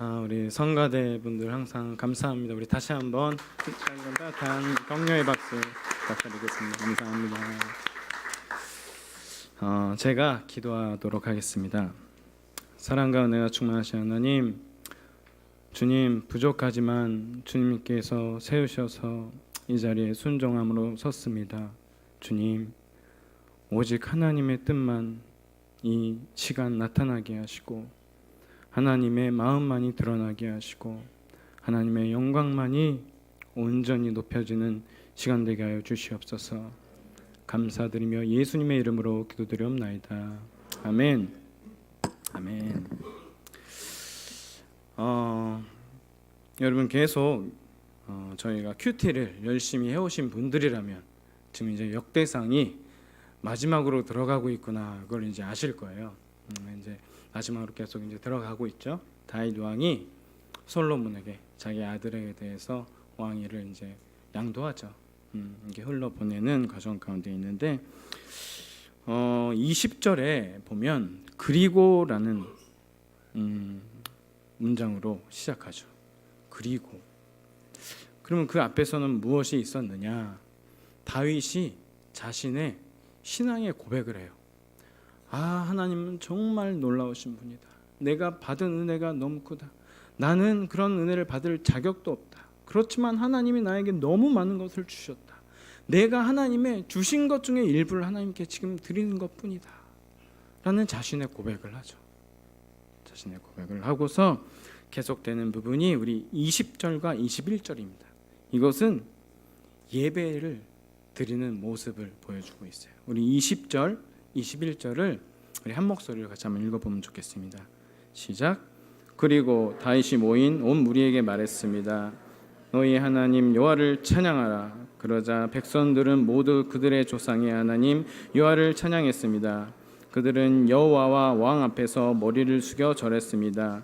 우리 성가대 분들 항상 감사합니다. 우리 다시 한번 따뜻한 격려의 박수 부탁드리겠습니다. 감사합니다. 제가 기도하도록 하겠습니다. 사랑과 은혜가 충만하신 하나님, 주님 부족하지만 주님께서 세우셔서 이 자리에 순종함으로 섰습니다. 주님, 오직 하나님의 뜻만 이 시간 나타나게 하시고 하나님의 마음만이 드러나게 하시고 하나님의 영광만이 온전히 높여지는 시간 되게 하여 주시옵소서. 감사드리며 예수님의 이름으로 기도드리옵나이다. 아멘. 아멘. 여러분 계속 저희가 큐티를 열심히 해오신 분들이라면 지금 이제 역대상이 마지막으로 들어가고 있구나, 그걸 이제 아실 거예요. 이제 마지막으로 계속 이제 들어가고 있죠. 다윗 왕이 솔로몬에게 자기 아들에게 대해서 왕위를 이제 양도하죠. 이게 흘러보내는 과정 가운데 있는데 20절에 보면 그리고라는 문장으로 시작하죠. 그리고. 그러면 그 앞에서는 무엇이 있었느냐? 다윗이 자신의 신앙의 고백을 해요. 하나님은 정말 놀라우신 분이다. 내가 받은 은혜가 너무 크다. 나는 그런 은혜를 받을 자격도 없다. 그렇지만 하나님이 나에게 너무 많은 것을 주셨다. 내가 하나님의 주신 것 중에 일부를 하나님께 지금 드리는 것뿐이다 라는 자신의 고백을 하죠. 자신의 고백을 하고서 계속되는 부분이 우리 20절과 21절입니다. 이것은 예배를 드리는 모습을 보여주고 있어요. 우리 20절 21절을 우리 한 목소리로 같이 한번 읽어보면 좋겠습니다. 시작. 그리고 다윗이 모인 온 무리에게 말했습니다. 너희 하나님 여호와를 찬양하라. 그러자 백성들은 모두 그들의 조상의 하나님 여호와를 찬양했습니다. 그들은 여호와와 왕 앞에서 머리를 숙여 절했습니다.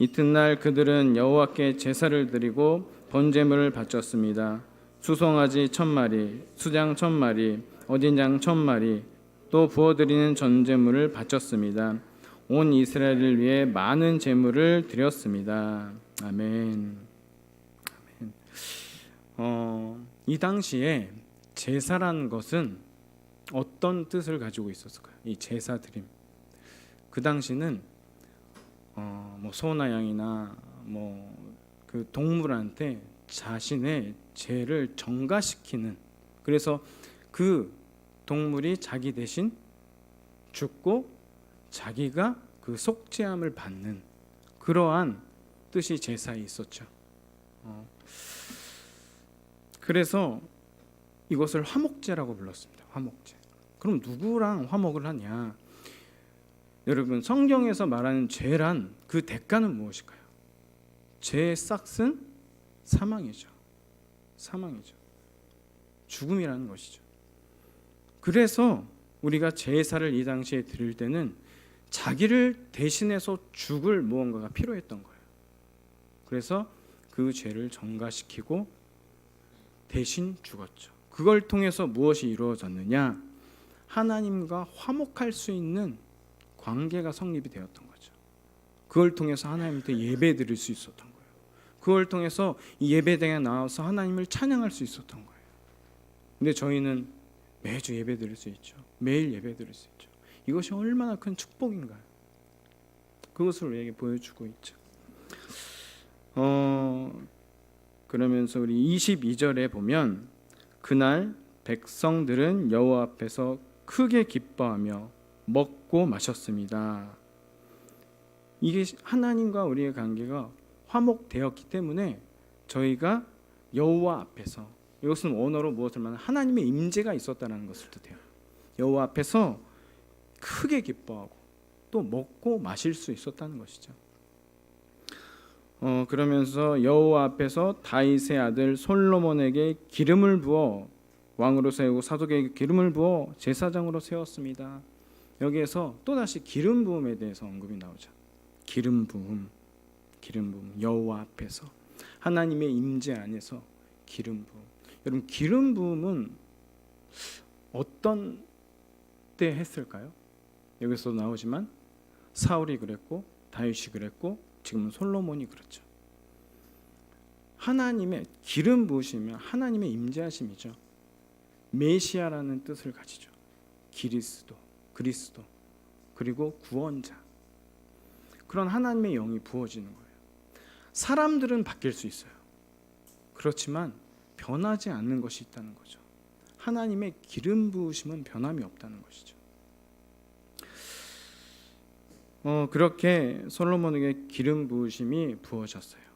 이튿날 그들은 여호와께 제사를 드리고 번제물을 바쳤습니다. 수송아지 1000마리, 수장 1000마리, 어린 양 1000마리, 또 부어드리는 전제물을 바쳤습니다. 온 이스라엘을 위해 많은 제물을 드렸습니다. 아멘. 이 당시에 제사라는 것은 어떤 뜻을 가지고 있었을까요? 이 제사 드림. 그 당시는 뭐 소나 양이나 뭐 그 동물한테 자신의 죄를 전가시키는, 그래서 그 동물이 자기 대신 죽고 자기가 그 속죄함을 받는 그러한 뜻이 제사에 있었죠. 그래서 이것을 화목제라고 불렀습니다. 화목제. 그럼 누구랑 화목을 하냐? 여러분, 성경에서 말하는 죄란 그 대가는 무엇일까요? 죄의 싹은 사망이죠. 사망이죠. 죽음이라는 것이죠. 그래서 우리가 제사를 이 당시에 드릴 때는 자기를 대신해서 죽을 무언가가 필요했던 거예요. 그래서 그 죄를 전가시키고 대신 죽었죠. 그걸 통해서 무엇이 이루어졌느냐? 하나님과 화목할 수 있는 관계가 성립이 되었던 거죠. 그걸 통해서 하나님한테 예배 드릴 수 있었던 거예요. 그걸 통해서 이 예배당에 나와서 하나님을 찬양할 수 있었던 거예요. 근데 저희는 매주 예배 드릴 수 있죠. 매일 예배 드릴 수 있죠. 이것이 얼마나 큰 축복인가요? 그것을 우리에게 보여주고 있죠. 그러면서 우리 22절에 보면 그날 백성들은 여호와 앞에서 크게 기뻐하며 먹고 마셨습니다. 이게 하나님과 우리의 관계가 화목되었기 때문에 저희가 여호와 앞에서, 이것은 원어로 무엇을 말하는 하나님의 임재가 있었다는 것을 뜻해요. 여호와 앞에서 크게 기뻐하고 또 먹고 마실 수 있었다는 것이죠. 그러면서 여호와 앞에서 다윗의 아들 솔로몬에게 기름을 부어 왕으로 세우고 사독에게 기름을 부어 제사장으로 세웠습니다. 여기에서 또다시 기름 부음에 대해서 언급이 나오죠. 기름 부음, 여호와 앞에서 하나님의 임재 안에서 기름 부음. 여러분, 기름 부음은 어떤 때 했을까요? 여기서 나오지만 사울이 그랬고 다윗이 그랬고 지금은 솔로몬이 그렇죠. 하나님의 기름 부으시면 하나님의 임재하심이죠. 메시아라는 뜻을 가지죠. 그리스도, 그리고 구원자. 그런 하나님의 영이 부어지는 거예요. 사람들은 바뀔 수 있어요. 그렇지만 변하지 않는 것이 있다는 거죠. 하나님의 기름 부으심은 변함이 없다는 것이죠. 그렇게 솔로몬에게 기름 부으심이 부어졌어요.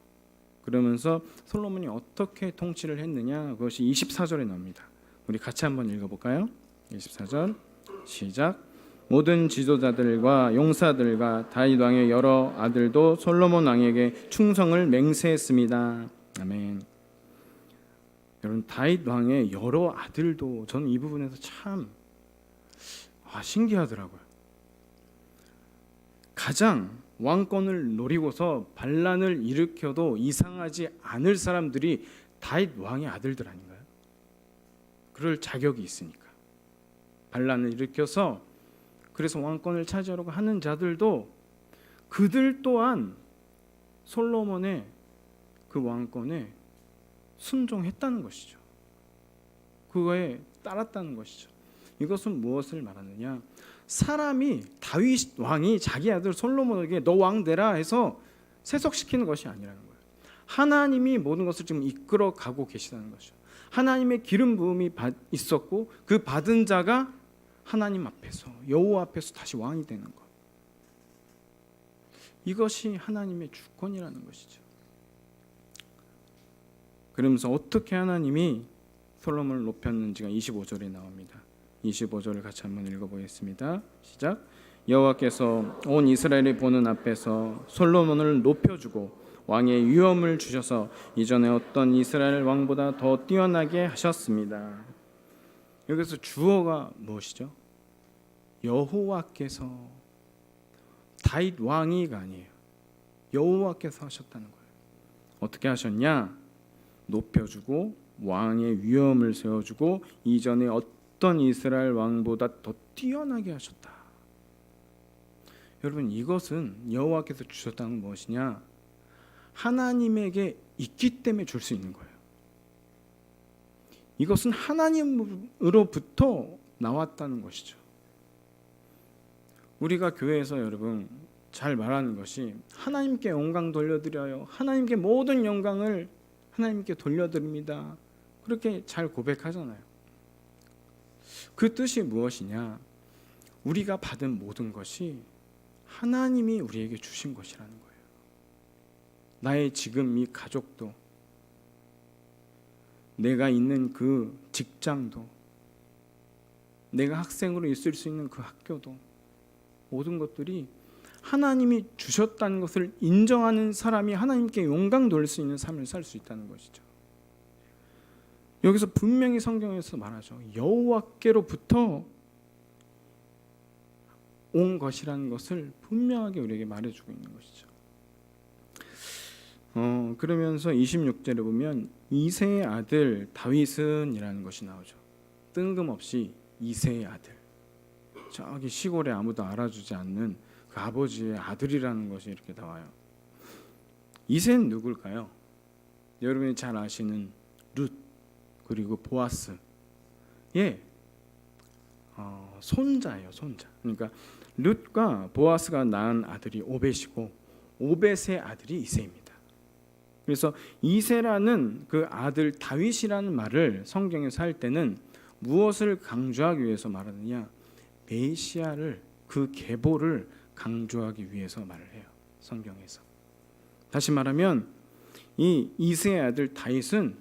그러면서 솔로몬이 어떻게 통치를 했느냐, 그것이 24절에 나옵니다. 우리 같이 한번 읽어볼까요? 24절 시작. 모든 지도자들과 용사들과 다윗 왕의 여러 아들도 솔로몬 왕에게 충성을 맹세했습니다. 아멘. 여러분, 다윗 왕의 여러 아들도 저는 이 부분에서 참 신기하더라고요. 가장 왕권을 노리고서 반란을 일으켜도 이상하지 않을 사람들이 다윗 왕의 아들들 아닌가요? 그럴 자격이 있으니까. 반란을 일으켜서 그래서 왕권을 차지하려고 하는 자들도 그들 또한 솔로몬의 그 왕권에 순종했다는 것이죠. 그거에 따랐다는 것이죠. 이것은 무엇을 말하느냐? 사람이 다윗 왕이 자기 아들 솔로몬에게 너 왕 되라 해서 세속시키는 것이 아니라는 거예요. 하나님이 모든 것을 지금 이끌어 가고 계시다는 것이죠. 하나님의 기름 부음이 있었고 그 받은 자가 하나님 앞에서 여호와 앞에서 다시 왕이 되는 것. 이것이 하나님의 주권이라는 것이죠. 그러면서 어떻게 하나님이 솔로몬을 높였는지가 25절에 나옵니다. 25절을 같이 한번 읽어보겠습니다. 시작. 여호와께서 온 이스라엘이 보는 앞에서 솔로몬을 높여주고 왕의 위엄을 주셔서 이전에 어떤 이스라엘 왕보다 더 뛰어나게 하셨습니다. 여기서 주어가 무엇이죠? 여호와께서, 다윗 왕이가 아니에요. 여호와께서 하셨다는 거예요. 어떻게 하셨냐? 높여주고 왕의 위엄을 세워주고 이전에 어떤 이스라엘 왕보다 더 뛰어나게 하셨다. 여러분, 이것은 여호와께서 주셨다는 건 무엇이냐? 하나님에게 있기 때문에 줄 수 있는 거예요. 이것은 하나님으로부터 나왔다는 것이죠. 우리가 교회에서 여러분 잘 말하는 것이 하나님께 영광 돌려드려요. 하나님께 모든 영광을 하나님께 돌려드립니다. 그렇게 잘 고백하잖아요. 그 뜻이 무엇이냐? 우리가 받은 모든 것이 하나님이 우리에게 주신 것이라는 거예요. 나의 지금 이 가족도, 내가 있는 그 직장도, 내가 학생으로 있을 수 있는 그 학교도, 모든 것들이 하나님이 주셨다는 것을 인정하는 사람이 하나님께 영광 돌릴 수 있는 삶을 살 수 있다는 것이죠. 여기서 분명히 성경에서 말하죠. 여호와께로부터 온 것이라는 것을 분명하게 우리에게 말해주고 있는 것이죠. 그러면서 26절에 보면 이새의 아들 다윗은 이라는 것이 나오죠. 뜬금없이 이새의 아들, 저기 시골에 아무도 알아주지 않는 그 아버지의 아들이라는 것이 이렇게 나와요. 이새는 누굴까요? 여러분이 잘 아시는 룻 그리고 보아스, 손자예요, 손자. 그러니까 룻과 보아스가 낳은 아들이 오벳이고 오벳의 아들이 이새입니다. 그래서 이새라는 그 아들 다윗이라는 말을 성경에서 할 때는 무엇을 강조하기 위해서 말하느냐? 메시아를, 그 계보를 강조하기 위해서 말을 해요, 성경에서. 다시 말하면 이 이새의 아들 다윗은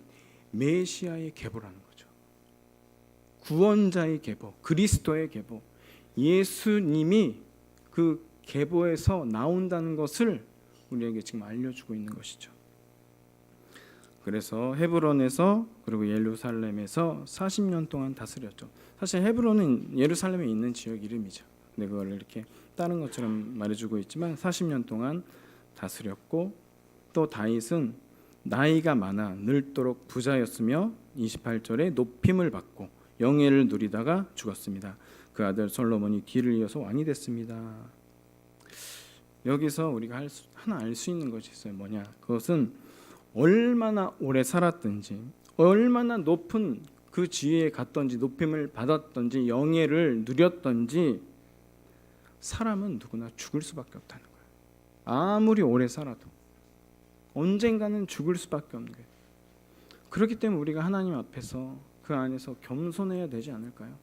메시아의 계보라는 거죠. 구원자의 계보, 그리스도의 계보, 예수님이 그 계보에서 나온다는 것을 우리에게 지금 알려주고 있는 것이죠. 그래서 헤브론에서 그리고 예루살렘에서 40년 동안 다스렸죠. 사실 헤브론은 예루살렘에 있는 지역 이름이죠. 근데 그걸 이렇게 다른 것처럼 말해주고 있지만 40년 동안 다스렸고, 또 다윗은 나이가 많아 늙도록 부자였으며 28절에 높임을 받고 영예를 누리다가 죽었습니다. 그 아들 솔로몬이 뒤를 이어서 왕이 됐습니다. 여기서 우리가 하나 알 수 있는 것이 있어요. 뭐냐? 그것은 얼마나 오래 살았든지, 얼마나 높은 그 지위에 갔던지, 높임을 받았던지, 영예를 누렸던지 사람은 누구나 죽을 수밖에 없다는 거예요. 아무리 오래 살아도 언젠가는 죽을 수밖에 없는 거예요. 그렇기 때문에 우리가 하나님 앞에서 그 안에서 겸손해야 되지 않을까요?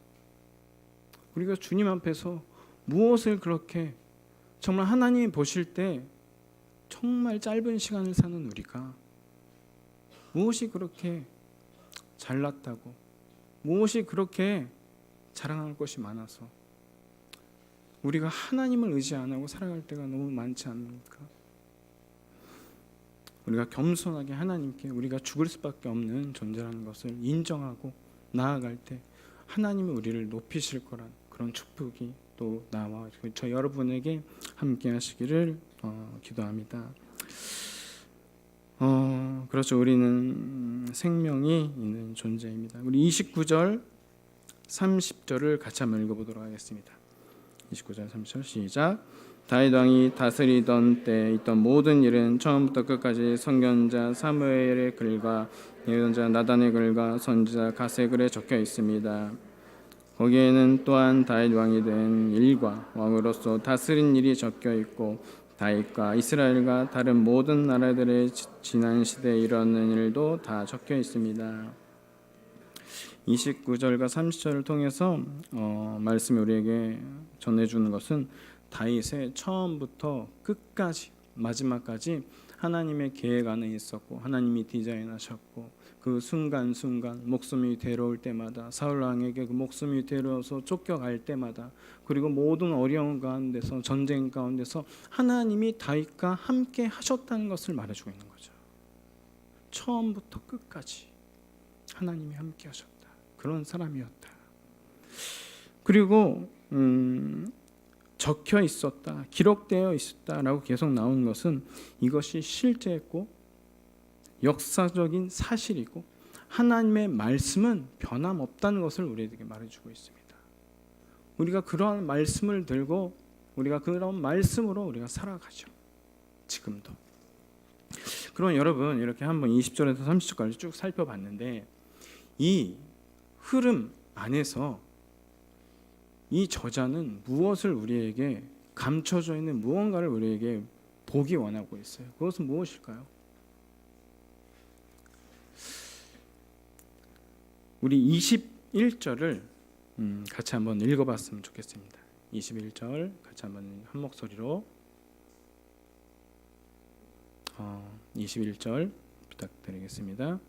우리가 주님 앞에서 무엇을 그렇게 정말 하나님이 보실 때 정말 짧은 시간을 사는 우리가 무엇이 그렇게 잘났다고, 무엇이 그렇게 자랑할 것이 많아서 우리가 하나님을 의지 안 하고 살아갈 때가 너무 많지 않습니까? 우리가 겸손하게 하나님께 우리가 죽을 수밖에 없는 존재라는 것을 인정하고 나아갈 때 하나님이 우리를 높이실 거란 그런 축복이 또 나와 저 여러분에게 함께 하시기를 기도합니다. 그렇죠. 우리는 생명이 있는 존재입니다. 우리 29절 30절을 같이 한번 읽어보도록 하겠습니다. 29절 30절 시작. 다윗 왕이 다스리던 때 있던 모든 일은 처음부터 끝까지 선견자 사무엘의 글과 예언자 나단의 글과 선지자 갓의 글에 적혀 있습니다. 거기에는 또한 다윗 왕이 된 일과 왕으로서 다스린 일이 적혀 있고 다윗과 이스라엘과 다른 모든 나라들의 지난 시대에 일어난 일도 다 적혀 있습니다. 29절과 30절을 통해서 말씀이 우리에게 전해주는 것은 다윗의 처음부터 끝까지 마지막까지 하나님의 계획 안에 있었고 하나님이 디자인하셨고 그 순간순간 목숨이 괴로울 때마다 사울 왕에게 그 목숨이 괴로워서 쫓겨갈 때마다 그리고 모든 어려운 가운데서 전쟁 가운데서 하나님이 다윗과 함께 하셨다는 것을 말해주고 있는 거죠. 처음부터 끝까지 하나님이 함께 하셨다. 그런 사람이었다. 그리고 적혀 있었다, 기록되어 있었다라고 계속 나오는 것은 이것이 실제였고 역사적인 사실이고 하나님의 말씀은 변함없다는 것을 우리에게 말해주고 있습니다. 우리가 그러한 말씀을 들고 우리가 그런 말씀으로 우리가 살아가죠. 지금도. 그럼 여러분 이렇게 한번 20절에서 30절까지 쭉 살펴봤는데 이 흐름 안에서 이 저자는 무엇을 우리에게 감춰져 있는 무언가를 우리에게 보기 원하고 있어요. 그것은 무엇일까요? 우리 21절을 같이 한번 읽어봤으면 좋겠습니다. 21절 같이 한번 한 목소리로 21절 부탁드리겠습니다.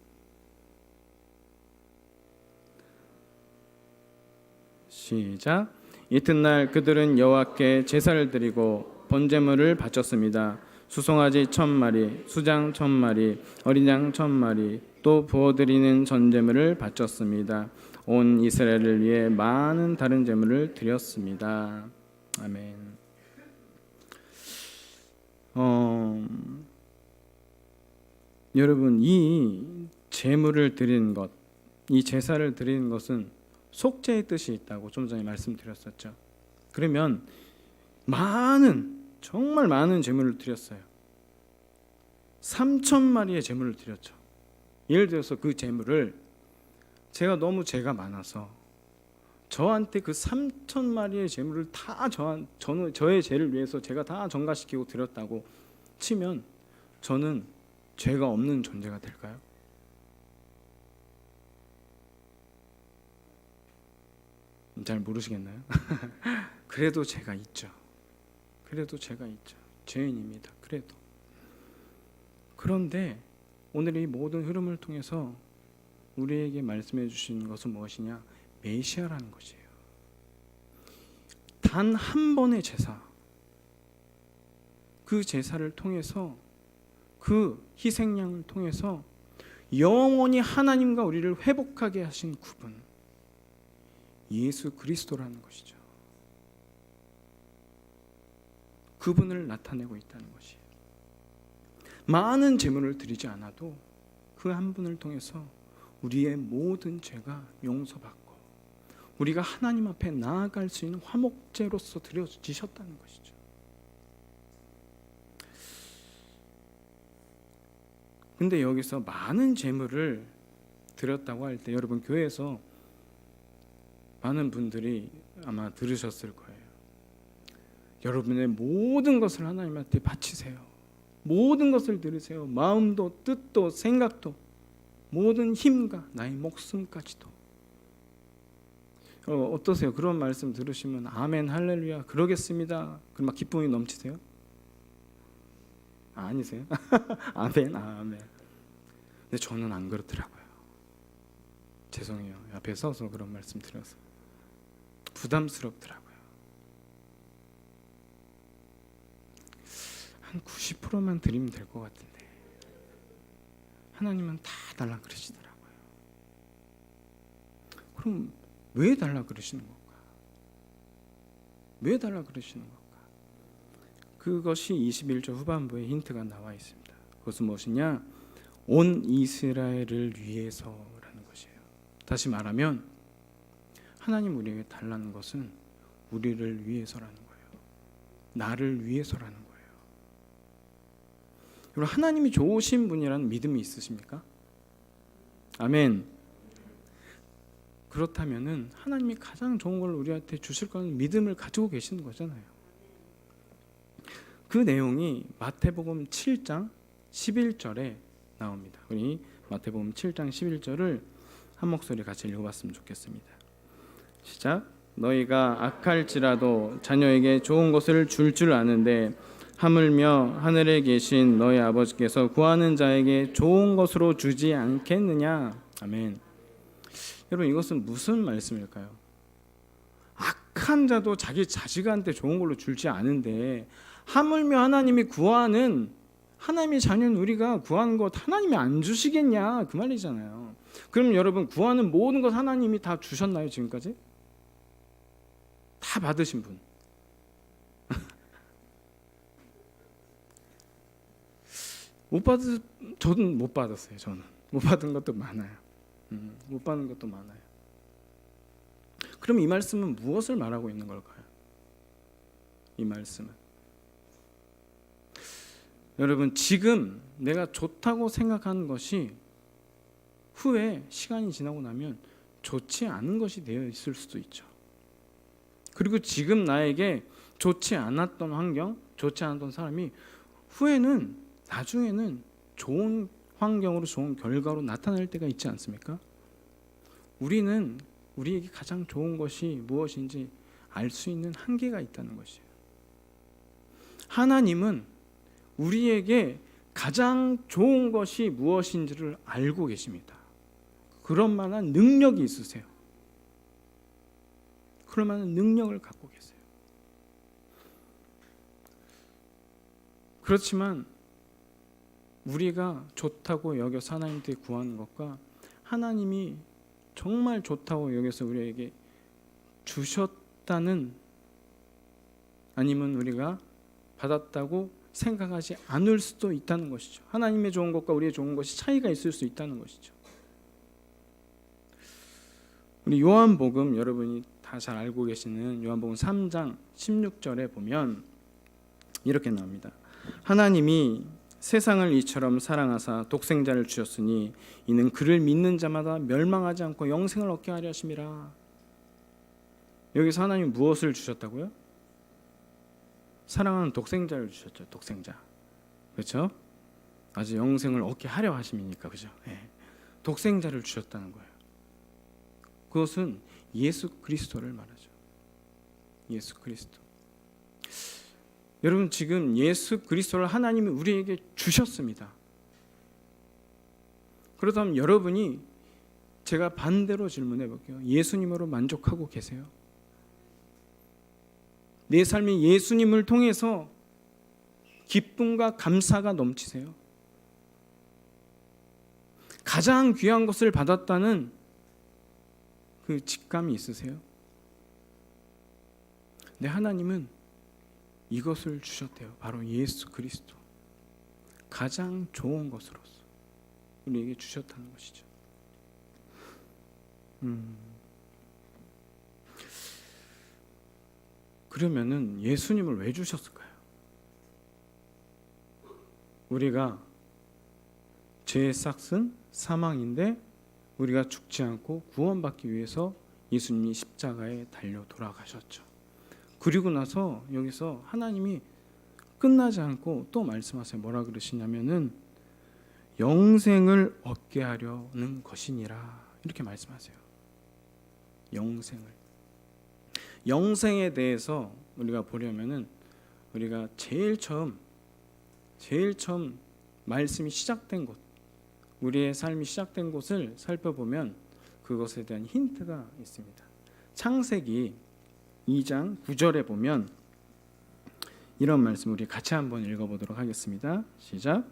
시작. 이튿날 그들은 여호와께 제사를 드리고 번제물을 바쳤습니다. 수송아지 1000마리, 수장 1000마리, 어린 양 1000마리, 또 부어드리는 전제물을 바쳤습니다. 온 이스라엘을 위해 많은 다른 제물을 드렸습니다. 아멘. 여러분 이 제물을 드리는 것, 이 제사를 드리는 것은 속죄의 뜻이 있다고 좀 전에 말씀드렸었죠. 그러면 정말 많은 제물을 드렸어요. 3000마리의 제물을 드렸죠. 예를 들어서 그 제물을 제가 많아서 저한테 그 3000마리의 제물을 다 저의 죄를 위해서 제가 다 전가시키고 드렸다고 치면 저는 죄가 없는 존재가 될까요? 잘 모르시겠나요? 그래도 죄가 있죠. 죄인입니다. 그런데 오늘 이 모든 흐름을 통해서 우리에게 말씀해 주시는 것은 무엇이냐? 메시아라는 것이에요. 단 한 번의 제사, 그 제사를 통해서 그 희생양을 통해서 영원히 하나님과 우리를 회복하게 하신 그분 예수 그리스도라는 것이죠. 그분을 나타내고 있다는 것이에요. 많은 제물을 드리지 않아도 그 한 분을 통해서 우리의 모든 죄가 용서받고 우리가 하나님 앞에 나아갈 수 있는 화목제로서 드려지셨다는 것이죠. 근데 여기서 많은 재물을 드렸다고 할 때 여러분 교회에서 많은 분들이 아마 들으셨을 거예요. 여러분의 모든 것을 하나님한테 바치세요. 모든 것을 드리세요. 마음도 뜻도 생각도 모든 힘과 나의 목숨까지도. 어떠세요? 그런 말씀 들으시면 아멘 할렐루야 그러겠습니다. 그럼 막 기쁨이 넘치세요? 아니세요? 아멘 아멘. 근데 저는 안 그렇더라고요. 죄송해요. 앞에 서서 그런 말씀 드려서 부담스럽더라고요. 한 90%만 드리면 될 것 같은데 하나님은 다 달라 그러시더라고요. 그럼 왜 달라 그러시는 걸까? 왜 달라 그러시는 걸까? 그것이 21절 후반부에 힌트가 나와 있습니다. 그것은 무엇이냐? 온 이스라엘을 위해서라는 것이에요. 다시 말하면 하나님 우리에게 달라는 것은 우리를 위해서라는 거예요. 나를 위해서라는 거예요. 여러분, 하나님이 좋으신 분이라는 믿음이 있으십니까? 아멘. 그렇다면은 하나님이 가장 좋은 걸 우리한테 주실 거는 믿음을 가지고 계시는 거잖아요. 그 내용이 마태복음 7장 11절에 나옵니다. 우리 마태복음 7장 11절을 한 목소리 같이 읽어봤으면 좋겠습니다. 시작. 너희가 악할지라도 자녀에게 좋은 것을 줄 줄 아는데 하물며 하늘에 계신 너희 아버지께서 구하는 자에게 좋은 것으로 주지 않겠느냐. 아멘. 여러분, 이것은 무슨 말씀일까요? 악한 자도 자기 자식한테 좋은 걸로 줄지 않은데 하물며 하나님이 구하는 하나님의 자녀는 우리가 구하는 것 하나님이 안 주시겠냐 그 말이잖아요. 그럼 여러분, 구하는 모든 것 하나님이 다 주셨나요? 지금까지? 다 받으신 분? 저는 못 받았어요. 저는 못 받은 것도 많아요. 못 받은 것도 많아요. 그럼 이 말씀은 무엇을 말하고 있는 걸까요? 이 말씀은 여러분, 지금 내가 좋다고 생각하는 것이 후에 시간이 지나고 나면 좋지 않은 것이 되어 있을 수도 있죠. 그리고 지금 나에게 좋지 않았던 환경, 좋지 않았던 사람이 후에는 나중에는 좋은 환경으로 좋은 결과로 나타날 때가 있지 않습니까? 우리는 우리에게 가장 좋은 것이 무엇인지 알 수 있는 한계가 있다는 것이에요. 하나님은 우리에게 가장 좋은 것이 무엇인지를 알고 계십니다. 그런 만한 능력이 있으세요. 그런 만한 능력을 갖고 계세요. 그렇지만 우리가 좋다고 여겨서 하나님께 구하는 것과 하나님이 정말 좋다고 여겨서 우리에게 주셨다는, 아니면 우리가 받았다고 생각하지 않을 수도 있다는 것이죠. 하나님의 좋은 것과 우리의 좋은 것이 차이가 있을 수 있다는 것이죠. 우리 요한복음, 여러분이 다 잘 알고 계시는 요한복음 3장 16절에 보면 이렇게 나옵니다. 하나님이 세상을 이처럼 사랑하사 독생자를 주셨으니 이는 그를 믿는 자마다 멸망하지 않고 영생을 얻게 하려 하심이라. 여기서 하나님이 무엇을 주셨다고요? 사랑하는 독생자를 주셨죠. 독생자. 그렇죠? 아주 영생을 얻게 하려 하심이니까. 그죠? 네. 독생자를 주셨다는 거예요. 그것은 예수 그리스도를 말하죠. 예수 그리스도. 여러분, 지금 예수 그리스도를 하나님이 우리에게 주셨습니다. 그렇다면 여러분이, 제가 반대로 질문해 볼게요. 예수님으로 만족하고 계세요? 내 삶이 예수님을 통해서 기쁨과 감사가 넘치세요? 가장 귀한 것을 받았다는 그 직감이 있으세요? 네, 하나님은 이것을 주셨대요. 바로 예수 그리스도. 가장 좋은 것으로서 우리에게 주셨다는 것이죠. 그러면은 예수님을 왜 주셨을까요? 우리가 죄의 싹은 사망인데 우리가 죽지 않고 구원받기 위해서 예수님이 십자가에 달려 돌아가셨죠. 그리고 나서 여기서 하나님이 끝나지 않고 또 말씀하세요. 뭐라 그러시냐면은 영생을 얻게 하려는 것이니라 이렇게 말씀하세요. 영생에 대해서 우리가 보려면은 우리가 제일 처음 말씀이 시작된 곳, 우리의 삶이 시작된 곳을 살펴보면 그것에 대한 힌트가 있습니다. 창세기 2장 9절에 보면 이런 말씀 우리 같이 한번 읽어보도록 하겠습니다. 시작.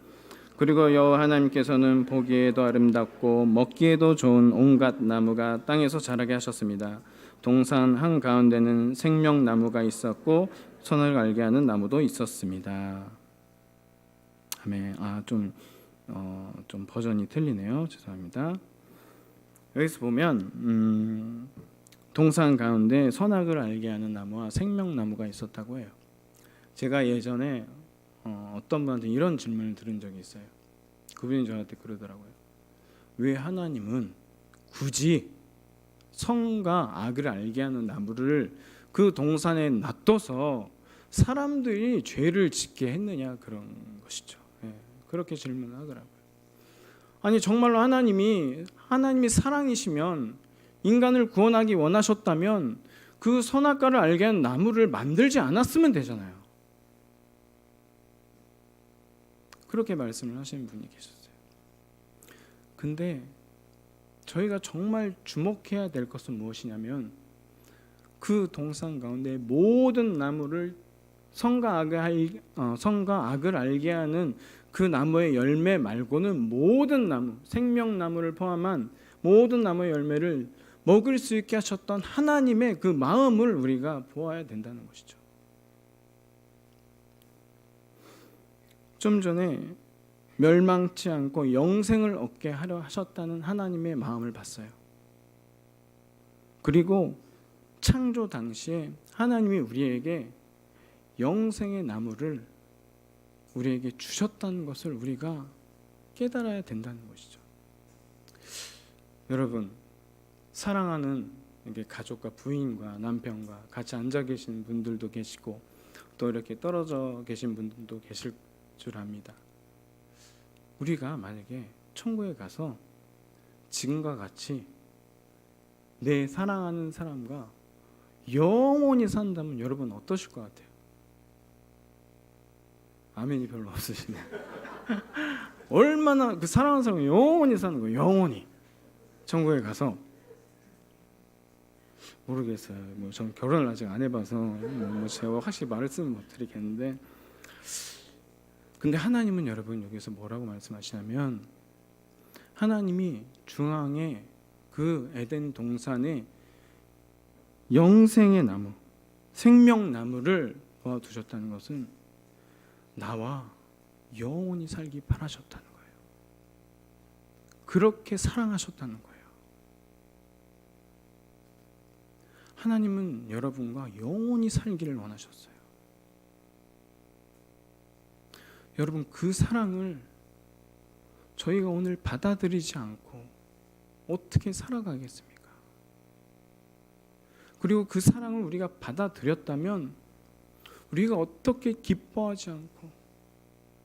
그리고 여호와 하나님께서는 보기에도 아름답고 먹기에도 좋은 온갖 나무가 땅에서 자라게 하셨습니다. 동산 한가운데는 생명나무가 있었고 선을 알게 하는 나무도 있었습니다. 아멘. 좀 버전이 틀리네요. 죄송합니다. 여기서 보면 동산 가운데 선악을 알게 하는 나무와 생명나무가 있었다고 해요. 제가 예전에 어떤 분한테 이런 질문을 들은 적이 있어요. 그분이 저한테 그러더라고요. 왜 하나님은 굳이 선과 악을 알게 하는 나무를 그 동산에 놔둬서 사람들이 죄를 짓게 했느냐 그런 것이죠. 그렇게 질문을 하더라고요. 아니 정말로 하나님이 사랑이시면 인간을 구원하기 원하셨다면 그 선악과를 알게 하는 나무를 만들지 않았으면 되잖아요. 그렇게 말씀을 하시는 분이 계셨어요. 근데 저희가 정말 주목해야 될 것은 무엇이냐면 그 동산 가운데 모든 나무를 선과 악을 알게 하는 그 나무의 열매 말고는 모든 나무, 생명나무를 포함한 모든 나무의 열매를 먹을 수 있게 하셨던 하나님의 그 마음을 우리가 보아야 된다는 것이죠. 좀 전에 멸망치 않고 영생을 얻게 하려 하셨다는 하나님의 마음을 봤어요. 그리고 창조 당시에 하나님이 우리에게 영생의 나무를 우리에게 주셨다는 것을 우리가 깨달아야 된다는 것이죠. 여러분, 사랑하는 가족과 부인과 남편과 같이 앉아 계신 분들도 계시고 또 이렇게 떨어져 계신 분들도 계실 줄 압니다. 우리가 만약에 천국에 가서 지금과 같이 내 사랑하는 사람과 영원히 산다면 여러분 어떠실 것 같아요? 아멘이 별로 없으시네요. 얼마나 그 사랑하는 사람과 영원히 사는 거예요. 영원히 천국에 가서. 모르겠어요. 전 결혼을 아직 안 해봐서 제가 확실히 말씀을 못 드리겠는데, 근데 하나님은 여러분 여기서 뭐라고 말씀하시냐면 하나님이 중앙에 그 에덴 동산에 영생의 나무, 생명나무를 놓아두셨다는 것은 나와 영원히 살기 바라셨다는 거예요. 그렇게 사랑하셨다는 거예요. 하나님은 여러분과 영원히 살기를 원하셨어요. 여러분, 그 사랑을 저희가 오늘 받아들이지 않고 어떻게 살아가겠습니까? 그리고 그 사랑을 우리가 받아들였다면 우리가 어떻게 기뻐하지 않고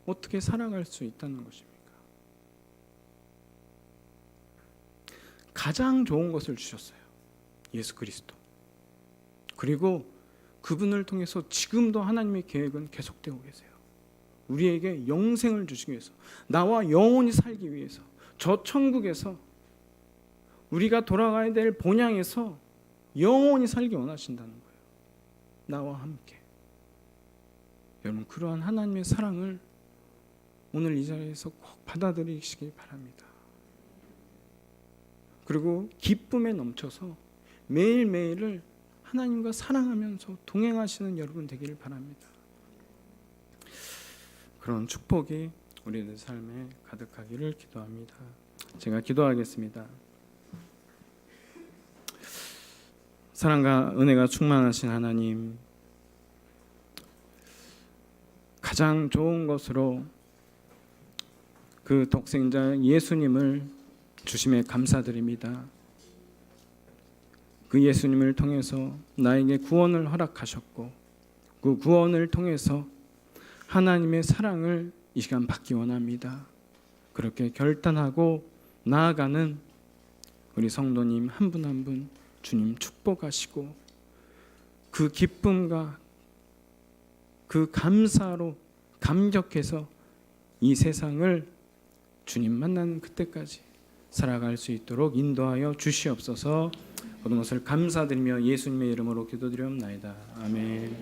어떻게 살아갈 수 있다는 것입니까? 가장 좋은 것을 주셨어요. 예수 그리스도. 그리고 그분을 통해서 지금도 하나님의 계획은 계속되고 계세요. 우리에게 영생을 주시기 위해서, 나와 영원히 살기 위해서, 저 천국에서 우리가 돌아가야 될 본향에서 영원히 살기 원하신다는 거예요. 나와 함께. 여러분, 그러한 하나님의 사랑을 오늘 이 자리에서 꼭 받아들이시기 바랍니다. 그리고 기쁨에 넘쳐서 매일매일을 하나님과 사랑하면서 동행하시는 여러분 되기를 바랍니다. 그런 축복이 우리들 삶에 가득하기를 기도합니다. 제가 기도하겠습니다. 사랑과 은혜가 충만하신 하나님, 가장 좋은 것으로 그 그 독생자 예수님을 주심에 감사드립니다. 그 예수님을 통해서 나에게 구원을 허락하셨고 그 구원을 통해서 하나님의 사랑을 이 시간 받기 원합니다. 그렇게 결단하고 나아가는 우리 성도님 한 분 한 분 주님 축복하시고 그 기쁨과 그 감사로 감격해서 이 세상을 주님 만나는 그때까지 살아갈 수 있도록 인도하여 주시옵소서. 모든 것을 감사드리며 예수님의 이름으로 기도드리옵나이다. 아멘.